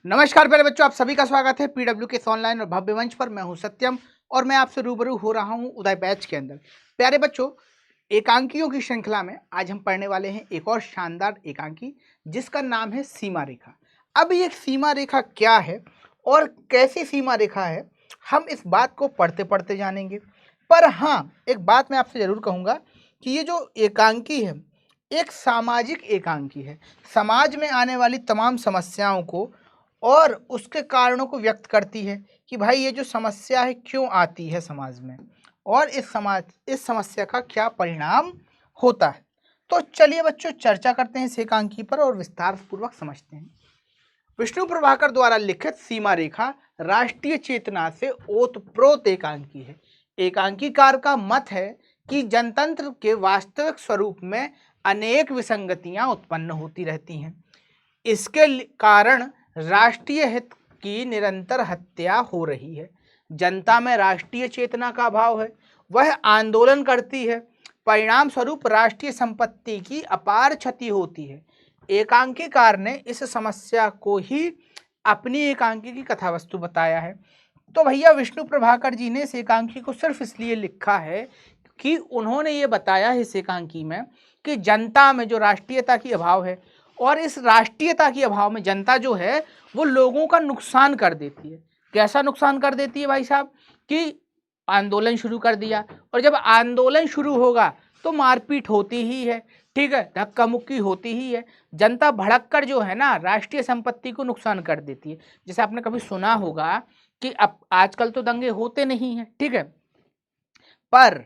नमस्कार प्यारे बच्चों, आप सभी का स्वागत है पीडब्ल्यू के ऑनलाइन और भव्य मंच पर। मैं हूं सत्यम और मैं आपसे रूबरू हो रहा हूं उदय बैच के अंदर। प्यारे बच्चों, एकांकियों की श्रृंखला में आज हम पढ़ने वाले हैं एक और शानदार एकांकी जिसका नाम है सीमा रेखा। अब ये सीमा रेखा क्या है और कैसी सीमा रेखा है, हम इस बात को पढ़ते पढ़ते जानेंगे। पर हाँ, एक बात मैं आपसे जरूर कहूँगा कि ये जो एकांकी है एक सामाजिक एकांकी है। समाज में आने वाली तमाम समस्याओं को और उसके कारणों को व्यक्त करती है कि भाई ये जो समस्या है क्यों आती है समाज में और इस समस्या का क्या परिणाम होता है। तो चलिए बच्चों, चर्चा करते हैं इस एकांकी पर और विस्तार पूर्वक समझते हैं। विष्णु प्रभाकर द्वारा लिखित सीमा रेखा राष्ट्रीय चेतना से ओतप्रोत एकांकी है। एकांकीकार का मत है कि जनतंत्र के वास्तविक स्वरूप में अनेक विसंगतियां उत्पन्न होती रहती हैं। इसके कारण राष्ट्रीय हित की निरंतर हत्या हो रही है। जनता में राष्ट्रीय चेतना का अभाव है, वह आंदोलन करती है, परिणाम स्वरूप राष्ट्रीय संपत्ति की अपार क्षति होती है। एकांकीकार ने इस समस्या को ही अपनी एकांकी की कथावस्तु बताया है। तो भैया विष्णु प्रभाकर जी ने इस एकांकी को सिर्फ इसलिए लिखा है कि उन्होंने ये बताया इस एकांकी में कि जनता में जो राष्ट्रीयता की अभाव है और इस राष्ट्रीयता के अभाव में जनता जो है वो लोगों का नुकसान कर देती है। कैसा नुकसान कर देती है भाई साहब कि आंदोलन शुरू कर दिया और जब आंदोलन शुरू होगा तो मारपीट होती ही है, ठीक है, धक्का मुक्की होती ही है। जनता भड़क कर जो है ना राष्ट्रीय संपत्ति को नुकसान कर देती है। जैसे आपने कभी सुना होगा कि अब आजकल तो दंगे होते नहीं हैं, ठीक है, पर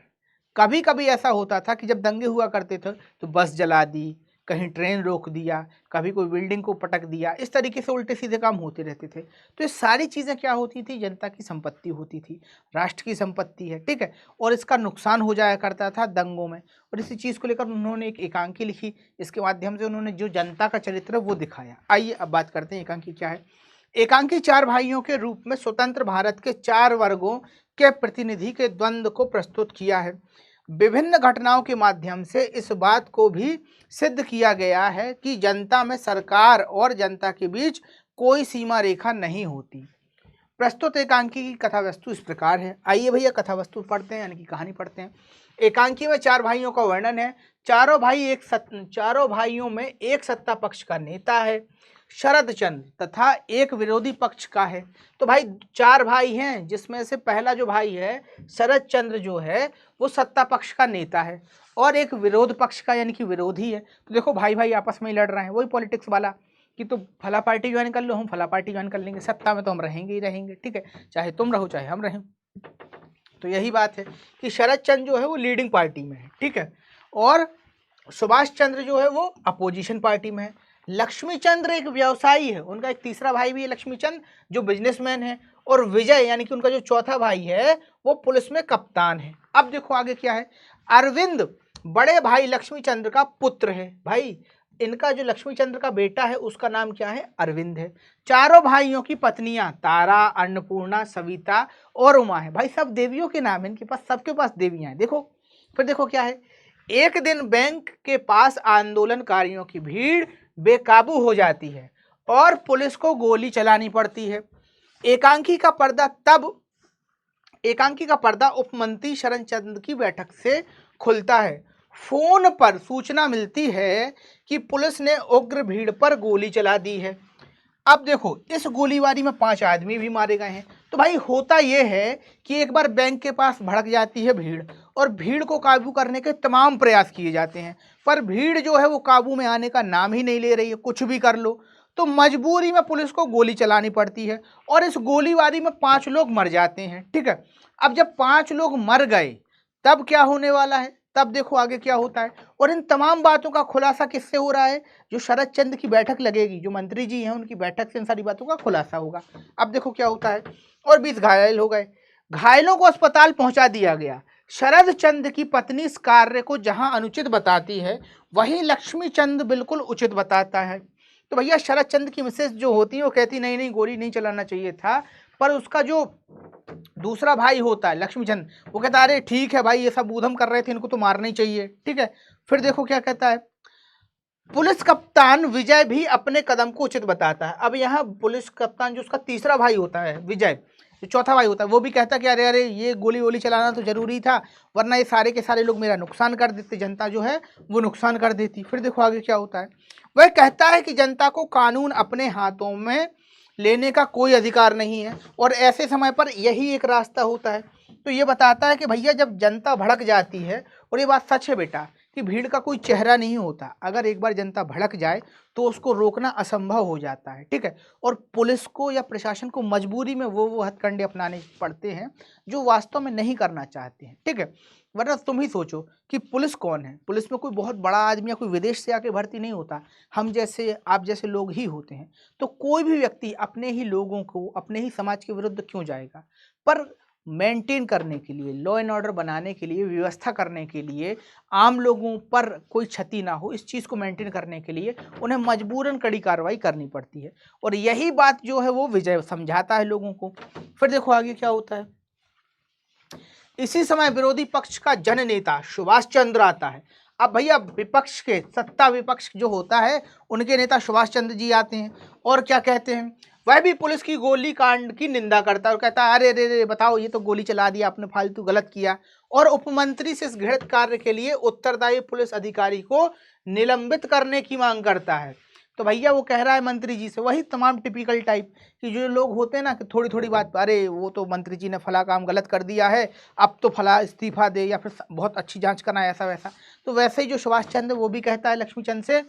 कभी कभी ऐसा होता था कि जब दंगे हुआ करते थे तो बस जला दी, कहीं ट्रेन रोक दिया, कभी कोई बिल्डिंग को पटक दिया, इस तरीके से उल्टे सीधे काम होते रहते थे। तो ये सारी चीज़ें क्या होती थी, जनता की संपत्ति होती थी, राष्ट्र की संपत्ति है, ठीक है, और इसका नुकसान हो जाया करता था दंगों में। और इसी चीज़ को लेकर उन्होंने एक एकांकी लिखी, इसके माध्यम से उन्होंने जो जनता का चरित्र वो दिखाया। आइए अब बात करते हैं एकांकी क्या है। एकांकी चार भाइयों के रूप में स्वतंत्र भारत के चार वर्गों के प्रतिनिधि के द्वंद्व को प्रस्तुत किया है। विभिन्न घटनाओं के माध्यम से इस बात को भी सिद्ध किया गया है कि जनता में सरकार और जनता के बीच कोई सीमा रेखा नहीं होती। प्रस्तुत एकांकी की कथावस्तु इस प्रकार है। आइए भैया कथावस्तु पढ़ते हैं, यानी कि कहानी पढ़ते हैं। एकांकी में चार भाइयों का वर्णन है। चारों भाइयों में एक सत्ता पक्ष का नेता है, शरद चंद्र, तथा एक विरोधी पक्ष का है। तो भाई चार भाई हैं जिसमें से पहला जो भाई है शरद चंद्र जो है वो सत्ता पक्ष का नेता है और एक विरोध पक्ष का यानी कि विरोधी है। तो देखो भाई भाई आपस में ही लड़ रहे हैं, वही पॉलिटिक्स वाला कि तो फला पार्टी ज्वाइन कर लो, हम फला पार्टी ज्वाइन कर लेंगे, सत्ता में तो हम रहेंगे ही रहेंगे, ठीक है, चाहे तुम रहो चाहे हम रहें। तो यही बात है कि शरद चंद्र जो है वो लीडिंग पार्टी में है, ठीक है, और सुभाष चंद्र जो है वो अपोजिशन पार्टी में है। लक्ष्मी चंद्र एक व्यवसायी है, उनका एक तीसरा भाई भी है लक्ष्मी चंद्र जो बिजनेसमैन है, और विजय यानी कि उनका जो चौथा भाई है वो पुलिस में कप्तान है। अब देखो आगे क्या है। अरविंद बड़े भाई लक्ष्मी चंद्र का पुत्र है। भाई इनका जो लक्ष्मी चंद्र का बेटा है उसका नाम क्या है, अरविंद है। चारों भाइयों की पत्नियां तारा, अन्नपूर्णा, सविता और उमा है। भाई सब देवियों के नाम है इनके पास, सबके पास देवियां हैं। देखो फिर देखो क्या है। एक दिन बैंक के पास आंदोलनकारियों की भीड़ बेकाबू हो जाती है और पुलिस को गोली चलानी पड़ती है। एकांकी का पर्दा उपमंत्री शरण चंद्र की बैठक से खुलता है। फोन पर सूचना मिलती है कि पुलिस ने उग्र भीड़ पर गोली चला दी है। अब देखो इस गोलीबारी में 5 आदमी भी मारे गए हैं। तो भाई होता यह है कि एक बार बैंक के पास भड़क जाती है भीड़ और भीड़ को काबू करने के तमाम प्रयास किए जाते हैं, पर भीड़ जो है वो काबू में आने का नाम ही नहीं ले रही है, कुछ भी कर लो। तो मजबूरी में पुलिस को गोली चलानी पड़ती है और इस गोलीबारी में 5 लोग मर जाते हैं, ठीक है। अब जब 5 लोग मर गए तब क्या होने वाला है, तब देखो आगे क्या होता है। और इन तमाम बातों का खुलासा किससे हो रहा है, जो शरद चंद्र की बैठक लगेगी, जो मंत्री जी हैं उनकी बैठक से इन सारी बातों का खुलासा होगा। अब देखो क्या होता है। और 20 घायल हो गए, घायलों को अस्पताल पहुंचा दिया गया। शरद चंद्र की पत्नी इस कार्य को जहां अनुचित बताती है वहीं लक्ष्मी चंद्र बिल्कुल उचित बताता है। तो भैया शरद चंद्र की मिसेस जो होती है वो कहती नहीं नहीं गोली नहीं चलाना चाहिए था, पर उसका जो दूसरा भाई होता है लक्ष्मीचंद वो कहता है अरे ठीक है भाई ये सब ऊधम कर रहे थे, इनको तो मारना ही चाहिए, ठीक है। फिर देखो क्या कहता है। पुलिस कप्तान विजय भी अपने कदम को उचित बताता है। अब यहाँ पुलिस कप्तान जो उसका तीसरा भाई होता है विजय, जो चौथा भाई होता है, वो भी कहता है कि अरे अरे ये गोली वोली चलाना तो जरूरी था, वरना ये सारे के सारे लोग मेरा नुकसान कर देते, जनता जो है वो नुकसान कर देती। फिर देखो आगे क्या होता है। वह कहता है कि जनता को कानून अपने हाथों में लेने का कोई अधिकार नहीं है और ऐसे समय पर यही एक रास्ता होता है। तो ये बताता है कि भैया जब जनता भड़क जाती है, और ये बात सच है बेटा कि भीड़ का कोई चेहरा नहीं होता, अगर एक बार जनता भड़क जाए तो उसको रोकना असंभव हो जाता है, ठीक है। और पुलिस को या प्रशासन को मजबूरी में वो हथकंडे अपनाने पड़ते हैं जो वास्तव में नहीं करना चाहते हैं, ठीक है। वरना तुम ही सोचो कि पुलिस कौन है, पुलिस में कोई बहुत बड़ा आदमी या कोई विदेश से आके भर्ती नहीं होता, हम जैसे आप जैसे लोग ही होते हैं। तो कोई भी व्यक्ति अपने ही लोगों को, अपने ही समाज के विरुद्ध क्यों जाएगा। पर मेंटेन करने के लिए, लॉ एंड ऑर्डर बनाने के लिए, व्यवस्था करने के लिए, आम लोगों पर कोई क्षति ना हो, इस चीज़ को मेंटेन करने के लिए उन्हें मजबूरन कड़ी कार्रवाई करनी पड़ती है। और यही बात जो है वो विजय समझाता है लोगों को। फिर देखो आगे क्या होता है। इसी समय विरोधी पक्ष का जन नेता सुभाष चंद्र आता है। अब भैया विपक्ष के, सत्ता विपक्ष जो होता है, उनके नेता सुभाष चंद्र जी आते हैं और क्या कहते हैं, वह भी पुलिस की गोली कांड की निंदा करता है और कहता है अरे रे रे बताओ, ये तो गोली चला दिया आपने, फालतू गलत किया। और उपमंत्री से इस घृणित कार्य के लिए उत्तरदायी पुलिस अधिकारी को निलंबित करने की मांग करता है। तो भैया वो कह रहा है मंत्री जी से, वही तमाम टिपिकल टाइप कि जो लोग होते हैं ना कि थोड़ी थोड़ी बात, अरे वो तो मंत्री जी ने फला काम गलत कर दिया है, अब तो फला इस्तीफा दे, या फिर बहुत अच्छी जांच करना है, ऐसा वैसा। तो वैसे ही जो सुभाष चंद्र वो भी कहता है लक्ष्मीचंद से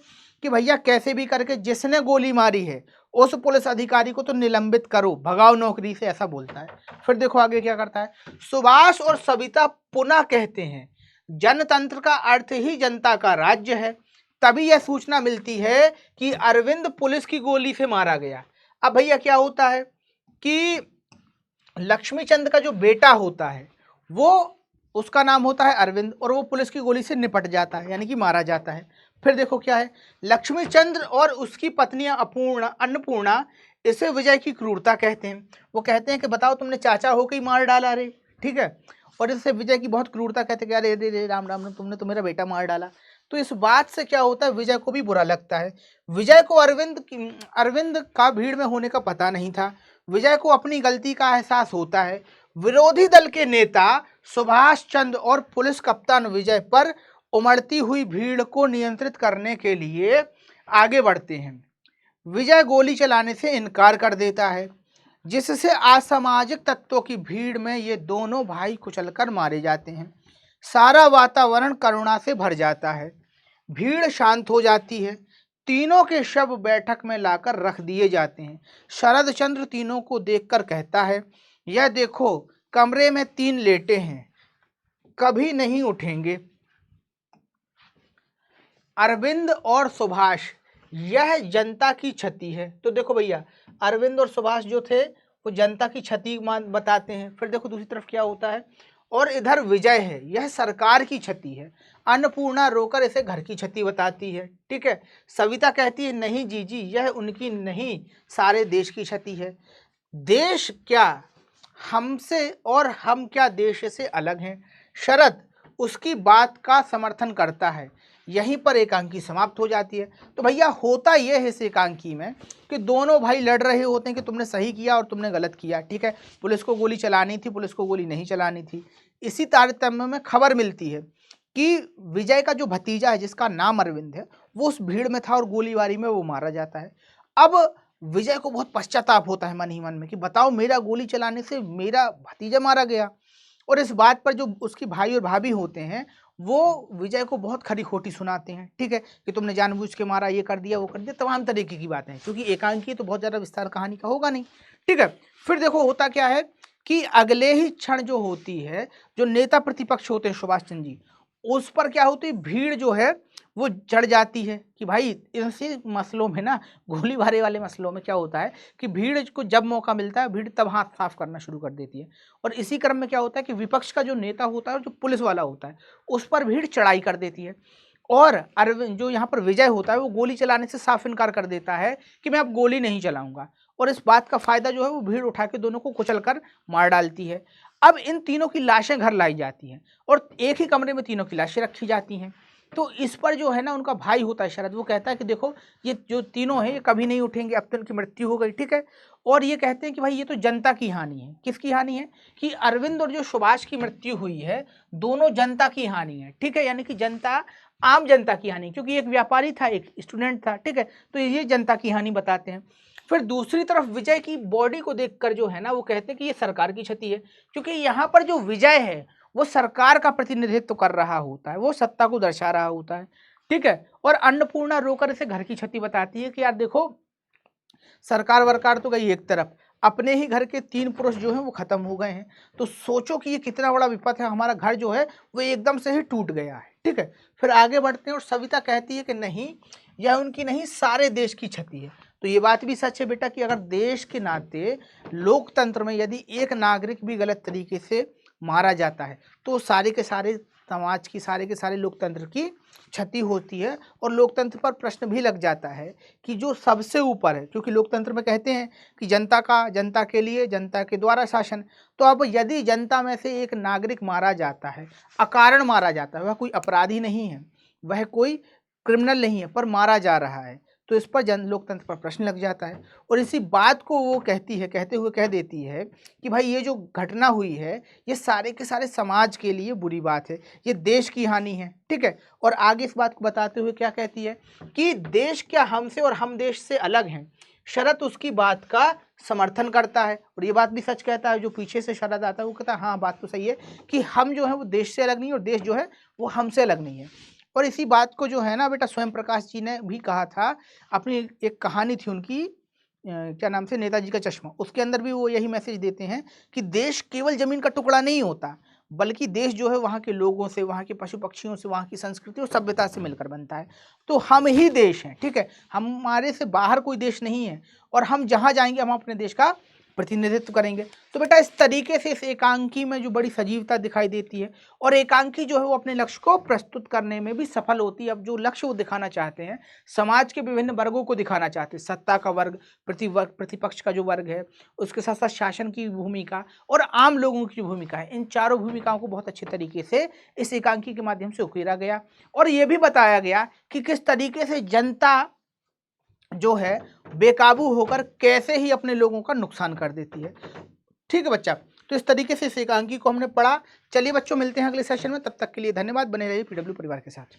कि भैया कैसे भी करके जिसने गोली मारी है उस पुलिस अधिकारी को तो निलंबित करो, भगाओ नौकरी से, ऐसा बोलता है। फिर देखो आगे क्या करता है। सुभाष और सविता पुनः कहते हैं जनतंत्र का अर्थ ही जनता का राज्य है। तभी यह सूचना मिलती है कि अरविंद पुलिस की गोली से मारा गया। अब भैया क्या होता है कि लक्ष्मीचंद का जो बेटा होता है वो, उसका नाम होता है अरविंद, और वो पुलिस की गोली से निपट जाता है, यानी कि मारा जाता है। फिर देखो क्या है, लक्ष्मीचंद्र और उसकी पत्नी अन्नपूर्णा इसे विजय की क्रूरता कहते हैं। वो कहते हैं कि बताओ तुमने चाचा होकर ही मार डाला रे, ठीक है। और इससे विजय की बहुत क्रूरता कहते हैं कि अरे रे रे राम राम, तुमने तो मेरा बेटा मार डाला। तो इस बात से क्या होता है, विजय को भी बुरा लगता है। विजय को अरविंद का भीड़ में होने का पता नहीं था। विजय को अपनी गलती का एहसास होता है। विरोधी दल के नेता सुभाष चंद्र और पुलिस कप्तान विजय पर उमड़ती हुई भीड़ को नियंत्रित करने के लिए आगे बढ़ते हैं। विजय गोली चलाने से इनकार कर देता है, जिससे असामाजिक तत्वों की भीड़ में ये दोनों भाई कुचलकर मारे जाते हैं। सारा वातावरण करुणा से भर जाता है। भीड़ शांत हो जाती है। तीनों के शव बैठक में लाकर रख दिए जाते हैं। शरद चंद्र तीनों को देखकर कहता है, यह देखो कमरे में 3 लेटे हैं, कभी नहीं उठेंगे। अरविंद और सुभाष, यह जनता की क्षति है। तो देखो भैया अरविंद और सुभाष जो थे वो जनता की क्षति बताते हैं। फिर देखो दूसरी तरफ क्या होता है, और इधर विजय है, यह सरकार की क्षति है। अन्नपूर्णा रोकर इसे घर की क्षति बताती है, ठीक है। सविता कहती है नहीं जीजी, यह उनकी नहीं, सारे देश की क्षति है। देश क्या हमसे और हम क्या देश से अलग हैं। शरद उसकी बात का समर्थन करता है। यहीं पर एकांकी समाप्त हो जाती है। तो भैया होता यह है इस एकांकी में कि दोनों भाई लड़ रहे होते हैं कि तुमने सही किया और तुमने गलत किया, ठीक है। पुलिस को गोली चलानी थी, पुलिस को गोली नहीं चलानी थी। इसी तारतम्य में खबर मिलती है कि विजय का जो भतीजा है जिसका नाम अरविंद है, वो उस भीड़ में था और गोलीबारी में वो मारा जाता है। अब विजय को बहुत पश्चाताप होता है मन ही मन में कि बताओ मेरा गोली चलाने से मेरा भतीजा मारा गया। और इस बात पर जो उसकी भाई और भाभी होते हैं वो विजय को बहुत खरी खोटी सुनाते हैं, ठीक है, कि तुमने जानबूझ के मारा, ये कर दिया वो कर दिया, तमाम तरीके की बातें, क्योंकि एकांकी तो बहुत ज़्यादा विस्तार कहानी का होगा नहीं, ठीक है। फिर देखो होता क्या है कि अगले ही क्षण जो होती है, जो नेता प्रतिपक्ष होते हैं सुभाष चंद्र जी, उस पर क्या होती है, भीड़ जो है वो चढ़ जाती है कि भाई ऐसे मसलों में ना, गोलीबारी वाले मसलों में क्या होता है कि भीड़ को जब मौका मिलता है भीड़ तब हाथ साफ करना शुरू कर देती है। और इसी क्रम में क्या होता है कि विपक्ष का जो नेता होता है, जो पुलिस वाला होता है, उस पर भीड़ चढ़ाई कर देती है। और अरविंद जो यहाँ पर विजय होता है वो गोली चलाने से साफ इनकार कर देता है कि मैं अब गोली नहीं चलाऊंगा। और इस बात का फायदा जो है वो भीड़ उठा के दोनों को कुचल कर मार डालती है। अब इन तीनों की लाशें घर लाई जाती हैं और एक ही कमरे में तीनों की लाशें रखी जाती हैं। तो इस पर जो है ना उनका भाई होता है शरद, वो कहता है कि देखो ये जो तीनों हैं ये कभी नहीं उठेंगे, अब तो इनकी मृत्यु हो गई, ठीक है। और ये कहते हैं कि भाई ये तो जनता की हानि है। किसकी हानि है? कि अरविंद और जो सुभाष की मृत्यु हुई है दोनों जनता की हानि है, ठीक है। यानी कि जनता, आम जनता की हानि, क्योंकि एक व्यापारी था एक स्टूडेंट था, ठीक है। तो ये जनता की हानि बताते हैं। फिर दूसरी तरफ विजय की बॉडी को देखकर जो है ना वो कहते हैं कि ये सरकार की क्षति है, क्योंकि यहाँ पर जो विजय है वो सरकार का प्रतिनिधित्व कर रहा होता है, वो सत्ता को दर्शा रहा होता है, ठीक है। और अन्नपूर्णा रोकर इसे घर की क्षति बताती है कि यार देखो सरकार वरकार तो गई एक तरफ, अपने ही घर के 3 पुरुष जो हैं वो खत्म हो गए हैं। तो सोचो कि ये कितना बड़ा विपद है, हमारा घर जो है वो एकदम से ही टूट गया है, ठीक है। फिर आगे बढ़ते हैं और सविता कहती है कि नहीं, यह उनकी नहीं सारे देश की क्षति है। तो ये बात भी सच है बेटा कि अगर देश के नाते लोकतंत्र में यदि एक नागरिक भी गलत तरीके से मारा जाता है तो सारे के सारे समाज की, सारे के सारे लोकतंत्र की क्षति होती है। और लोकतंत्र पर प्रश्न भी लग जाता है कि जो सबसे ऊपर है, क्योंकि लोकतंत्र में कहते हैं कि जनता का, जनता के लिए, जनता के द्वारा शासन। तो अब यदि जनता में से एक नागरिक मारा जाता है, अकारण मारा जाता है, वह कोई अपराधी नहीं है, वह कोई क्रिमिनल नहीं है, पर मारा जा रहा है, तो इस पर जन लोकतंत्र पर प्रश्न लग जाता है। और इसी बात को वो कहती है, कहते हुए कह देती है कि भाई ये जो घटना हुई है ये सारे के सारे समाज के लिए बुरी बात है, ये देश की हानि है, ठीक है। और आगे इस बात को बताते हुए क्या कहती है कि देश क्या हमसे और हम देश से अलग हैं। शरद उसकी बात का समर्थन करता है और ये बात भी सच कहता है। जो पीछे से शरद आता है वो कहता है हाँ बात तो सही है कि हम जो है वो देश से अलग नहीं और देश जो है वो हमसे अलग नहीं है। और इसी बात को जो है ना बेटा स्वयं प्रकाश जी ने भी कहा था, अपनी एक कहानी थी उनकी, क्या नाम से, नेताजी का चश्मा, उसके अंदर भी वो यही मैसेज देते हैं कि देश केवल जमीन का टुकड़ा नहीं होता, बल्कि देश जो है वहाँ के लोगों से, वहाँ के पशु पक्षियों से, वहाँ की संस्कृति और सभ्यता से मिलकर बनता है। तो हम ही देश हैं, ठीक है, हमारे से बाहर कोई देश नहीं है। और हम जहाँ जाएंगे हम अपने देश का प्रतिनिधित्व करेंगे। तो बेटा इस तरीके से इस एकांकी में जो बड़ी सजीवता दिखाई देती है और एकांकी जो है वो अपने लक्ष्य को प्रस्तुत करने में भी सफल होती है। अब जो लक्ष्य वो दिखाना चाहते हैं, समाज के विभिन्न वर्गों को दिखाना चाहते हैं, सत्ता का वर्ग, प्रतिपक्ष का जो वर्ग है, उसके साथ साथ शासन की भूमिका और आम लोगों की जो भूमिका है, इन चारों भूमिकाओं को बहुत अच्छे तरीके से इस एकांकी के माध्यम से उकेरा गया। और ये भी बताया गया कि किस तरीके से जनता जो है बेकाबू होकर कैसे ही अपने लोगों का नुकसान कर देती है, ठीक है बच्चा। तो इस तरीके से इस एकांकी को हमने पढ़ा। चलिए बच्चों मिलते हैं अगले सेशन में, तब तक के लिए धन्यवाद। बने रहिए पीडब्ल्यू परिवार के साथ।